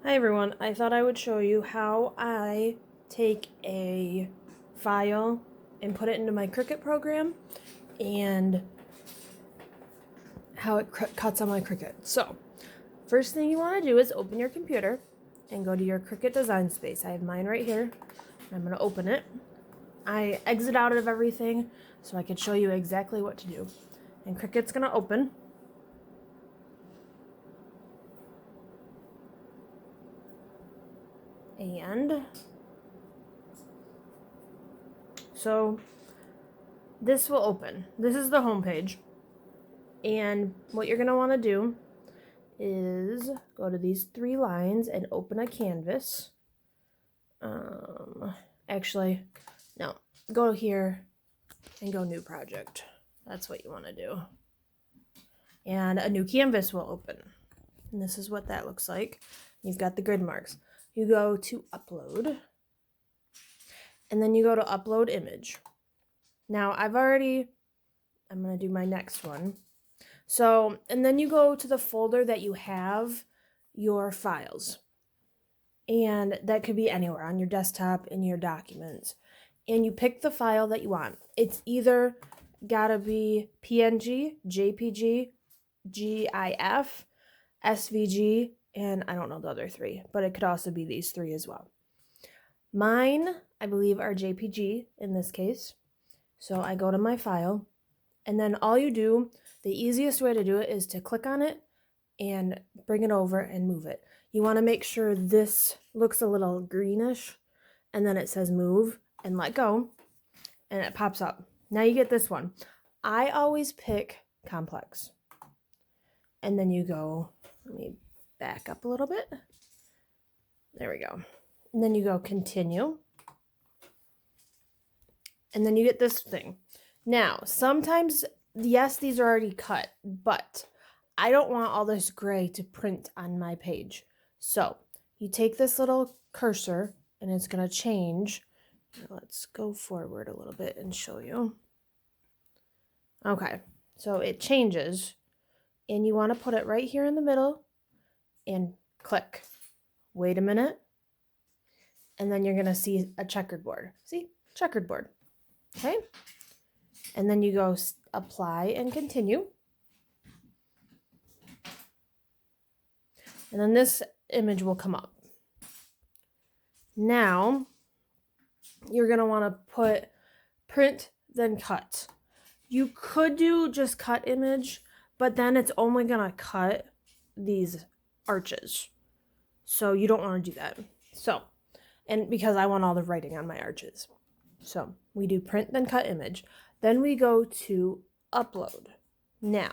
Hi everyone, I thought I would show you how I take a file and put it into my Cricut program and how it cuts on my Cricut. So, first thing you want to do is open your computer and go to your Cricut Design Space. I have mine right here. I'm going to open it. I exit out of everything so I can show you exactly what to do. And Cricut's going to open. And so this will open. This is the home page. And what you're going to want to do is go to these three lines and open a canvas. Actually, no. Go here and go new project. That's what you want to do. And a new canvas will open. And this is what that looks like. You've got the grid marks. You go to upload. And then you go to upload image. Now, I'm going to do my next one. So, and then you go to the folder that you have your files. And that could be anywhere on your desktop, in your documents. And you pick the file that you want. It's either gotta be PNG, JPG, GIF, SVG, and I don't know the other three, but it could also be these three as well. Mine, I believe, are JPG in this case. So I go to my file, and then all you do, the easiest way to do it is to click on it and bring it over and move it. You want to make sure this looks a little greenish, and then it says move and let go, and it pops up. Now you get this one. I always pick complex. And then you go, let me back up a little bit. There we go. And then you go continue. And then you get this thing. Now, sometimes, yes, these are already cut, but I don't want all this gray to print on my page. So you take this little cursor and it's going to change. Let's go forward a little bit and show you. Okay, so it changes and you want to put it right here in the middle and click. Wait a minute. And then you're going to see a checkered board. See? Checkered board. Okay. And then you go apply and continue. And then this image will come up. Now, you're going to want to put print, then cut. You could do just cut image, but then it's only going to cut these arches. So you don't want to do that. So, and because I want all the writing on my arches. So we do print, then cut image. Then we go to upload. Now,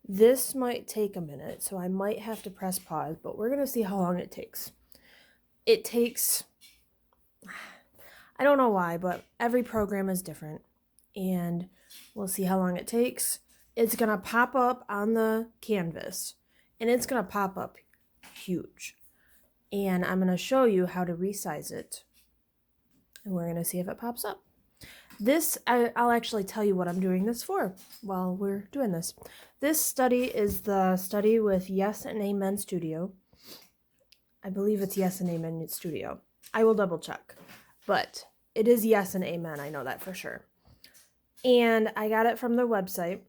this might take a minute, so I might have to press pause, but we're going to see how long it takes. It takes, I don't know why, but every program is different, and we'll see how long it takes. It's going to pop up on the canvas, and it's going to pop up huge. And I'm going to show you how to resize it, and we're going to see if it pops up. This, I'll actually tell you what I'm doing this for while we're doing this. This study is the study with Yes and Amen Studio. I believe it's Yes and Amen Studio. I will double check, but it is Yes and Amen. I know that for sure. And I got it from their website.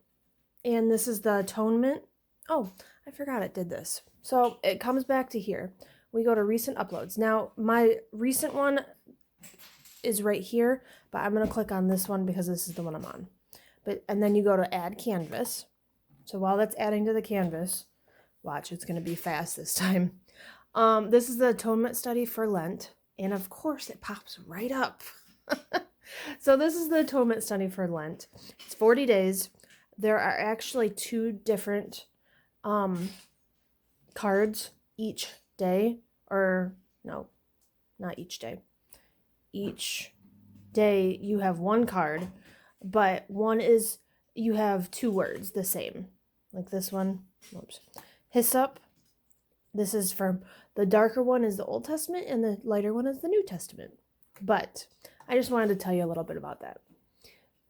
And this is the atonement. Oh, I forgot it did this. So it comes back to here. We go to recent uploads. Now, my recent one is right here, but I'm going to click on this one because this is the one I'm on. And then you go to add canvas. So while that's adding to the canvas, watch, it's going to be fast this time. This is the atonement study for Lent, and of course it pops right up. So this is the atonement study for Lent. It's 40 days. There are actually two different cards each day, or no, not each day. Each day you have one card, but one is you have two words the same, like this one. Oops. Hyssop. This is from the darker one is the Old Testament and the lighter one is the New Testament. But I just wanted to tell you a little bit about that.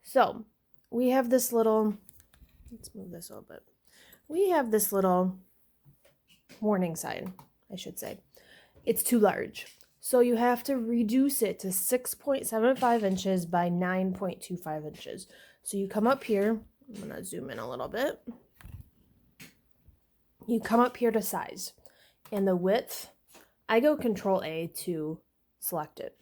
So we have this little, let's move this a little bit. We have this little warning sign, I should say. it's too large. So you have to reduce it to 6.75 inches by 9.25 inches. So you come up here, I'm going to zoom in a little bit. You come up here to size, and the width, I go Control A to select it.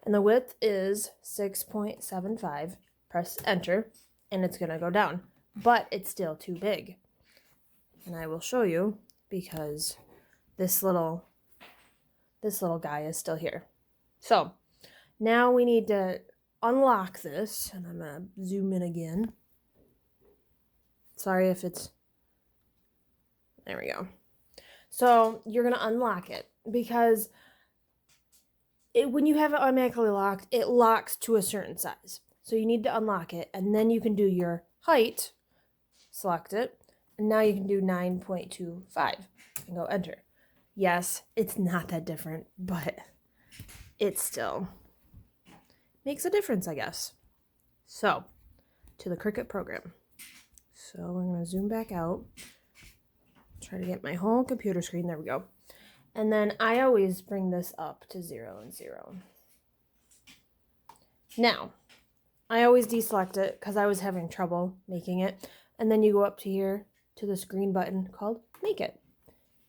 And the width is 6.75, press enter, and it's going to go down. But it's still too big. And I will show you because this little guy is still here. So now we need to unlock this, and I'm going to zoom in again. Sorry if it's, there we go. So you're going to unlock it because when you have it automatically locked, it locks to a certain size. So you need to unlock it, and then you can do your height, select it, and now you can do 9.25 and go enter. Yes, it's not that different, but it still makes a difference, I guess. So, to the Cricut program. So I'm going to zoom back out. Try to get my whole computer screen. There we go. And then I always bring this up to 0 and 0. Now, I always deselect it because I was having trouble making it. And then you go up to here to this green button called Make It.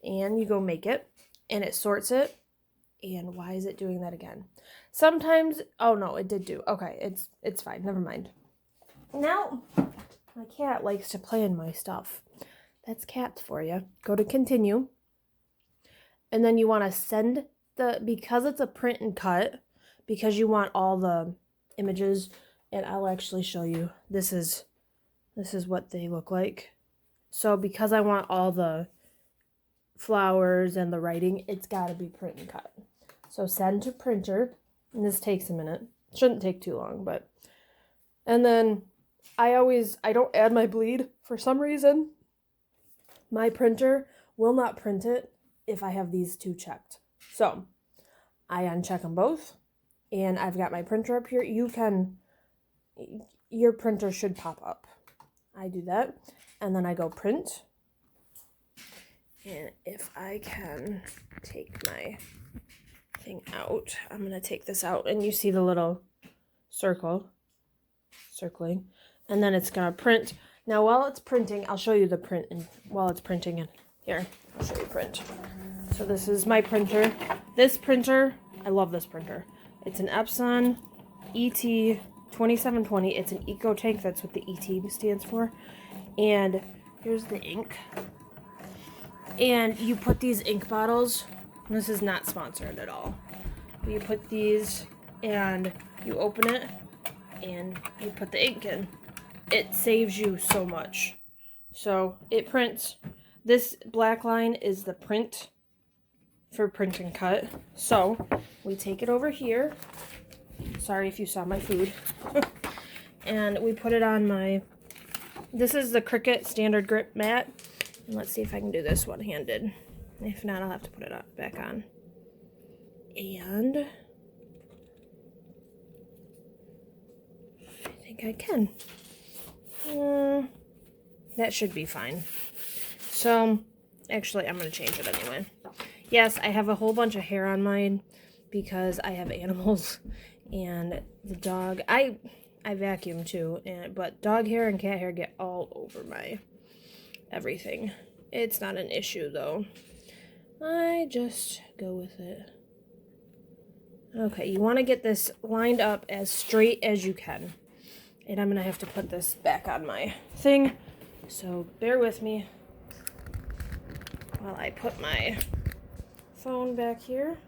And you go Make It, and it sorts it. And why is it doing that again? Sometimes, oh no, it did do. Okay, it's fine. Never mind. Now, my cat likes to play in my stuff. That's cats for you. Go to Continue. And then you want to send because it's a print and cut, because you want all the images, and I'll actually show you. This is what they look like. So because I want all the flowers and the writing, it's got to be print and cut. So send to printer, and this takes a minute. Shouldn't take too long, but. And then I don't add my bleed for some reason. My printer will not print it if I have these two checked. So I uncheck them both, and I've got my printer up here. Your printer should pop up. I do that, and then I go print. And if I can take my thing out, I'm going to take this out, and you see the little circling, and then it's going to print. Now, while it's printing, I'll show you the print, and while it's printing, and here, I'll show you print. So this is my printer. This printer, I love this printer. It's an Epson ET2720. It's an Eco Tank. That's what the ET stands for. And here's the ink. And you put these ink bottles. This is not sponsored at all. But you put these, and you open it, and you put the ink in. It saves you so much. So it prints. This black line is the print for print and cut. So we take it over here. Sorry if you saw my food. And we put it on this is the Cricut standard grip mat. And let's see if I can do this one-handed. If not, I'll have to put it back on. And I think I can. That should be fine. So, actually, I'm going to change it anyway. Yes, I have a whole bunch of hair on mine because I have animals. And the dog, I vacuum too, but dog hair and cat hair get all over my everything. It's not an issue, though. I just go with it. Okay, you want to get this lined up as straight as you can. And I'm going to have to put this back on my thing. So bear with me while I put my phone back here.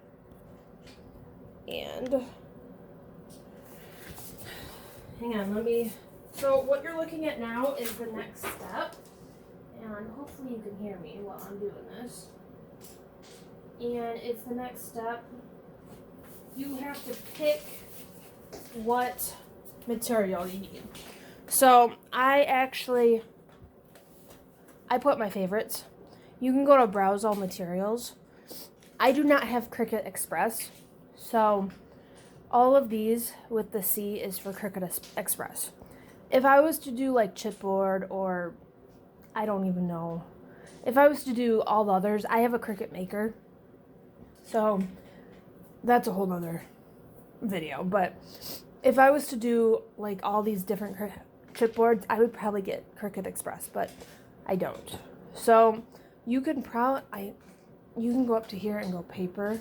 And hang on, so what you're looking at now is the next step. And hopefully you can hear me while I'm doing this. And it's the next step. You have to pick what material you need. So I put my favorites. You can go to browse all materials. I do not have Cricut Express, so all of these with the C is for Cricut Express. If I was to do like chipboard, or I don't even know, if I was to do all the others, I have a Cricut Maker, So that's a whole nother video. But if I was to do like all these different chipboards, I would probably get Cricut Express, but I don't. So you can you can go up to here and go paper,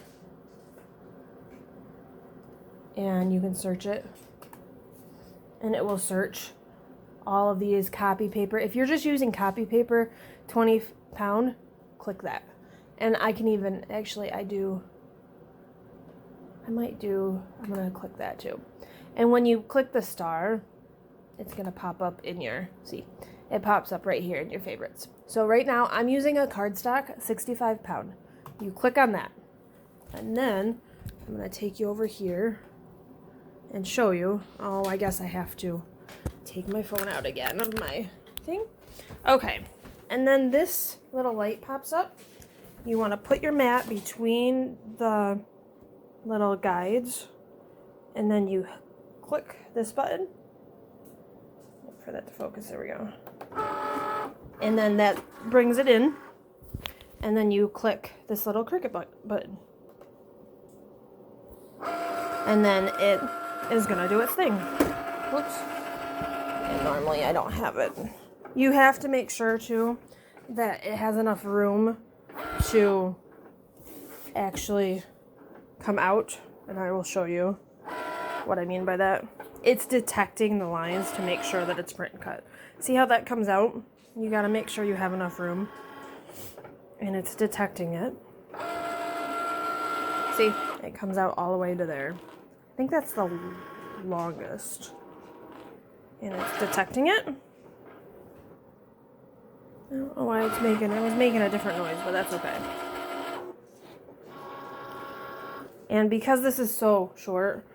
and you can search it, and it will search all of these copy paper. If you're just using copy paper, 20 pound, click that. And I can even, actually I'm gonna click that too. And when you click the star, it's gonna pop up in your, see, it pops up right here in your favorites. So right now I'm using a cardstock 65 pound. You click on that. And then I'm gonna take you over here and show you. Oh, I guess I have to take my phone out again of my thing. Okay, and then this little light pops up. You want to put your mat between the little guides, and then you click this button. Wait for that to focus, there we go. And then that brings it in, and then you click this little Cricut button. And then it is gonna do its thing. Whoops. And normally I don't have it. You have to make sure too that it has enough room to actually come out, and I will show you what I mean by that. It's detecting the lines to make sure that it's print and cut. See how that comes out? You gotta make sure you have enough room, and it's detecting it. See, it comes out all the way to there. I think that's the longest. And it's detecting it. I don't know why it was making a different noise, but that's okay. And because this is so short,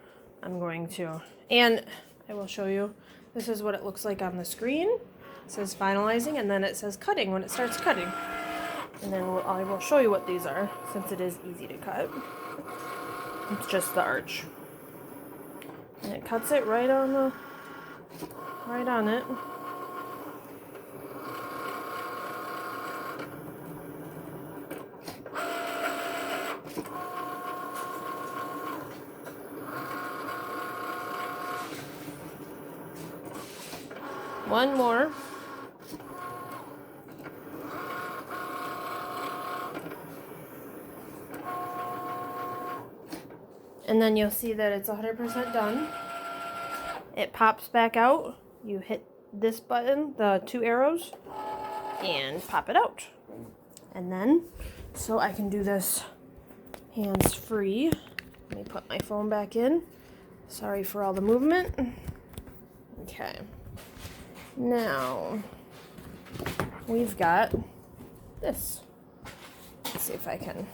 I'm going to, and I will show you, this is what it looks like on the screen. It says finalizing, and then it says cutting when it starts cutting. And then I will show you what these are, since it is easy to cut. It's just the arch. And it cuts it right on it. One more. And then you'll see that it's 100% done. It pops back out. You hit this button, the two arrows, and pop it out. And then, so I can do this hands-free. Let me put my phone back in. Sorry for all the movement. Okay. Now, we've got this. Let's see if I can.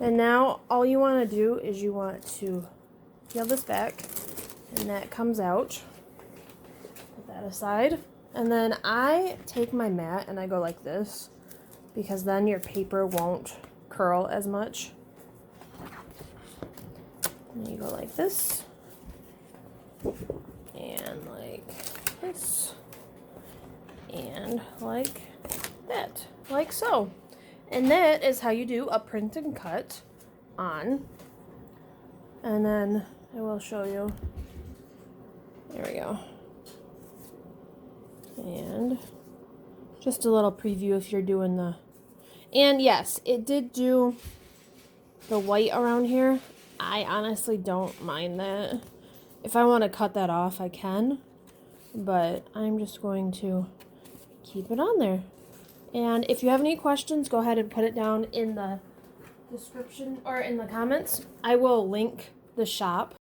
And now, all you want to do is you want to peel this back, and that comes out. Put that aside. And then I take my mat and I go like this, because then your paper won't curl as much. And you go like this, and like this, and like that, like so. And that is how you do a print and cut on. And then I will show you. There we go. And just a little preview if you're doing the, and yes, it did do the white around here. I honestly don't mind that. If I want to cut that off, I can, but I'm just going to keep it on there. And if you have any questions, go ahead and put it down in the description or in the comments. I will link the shop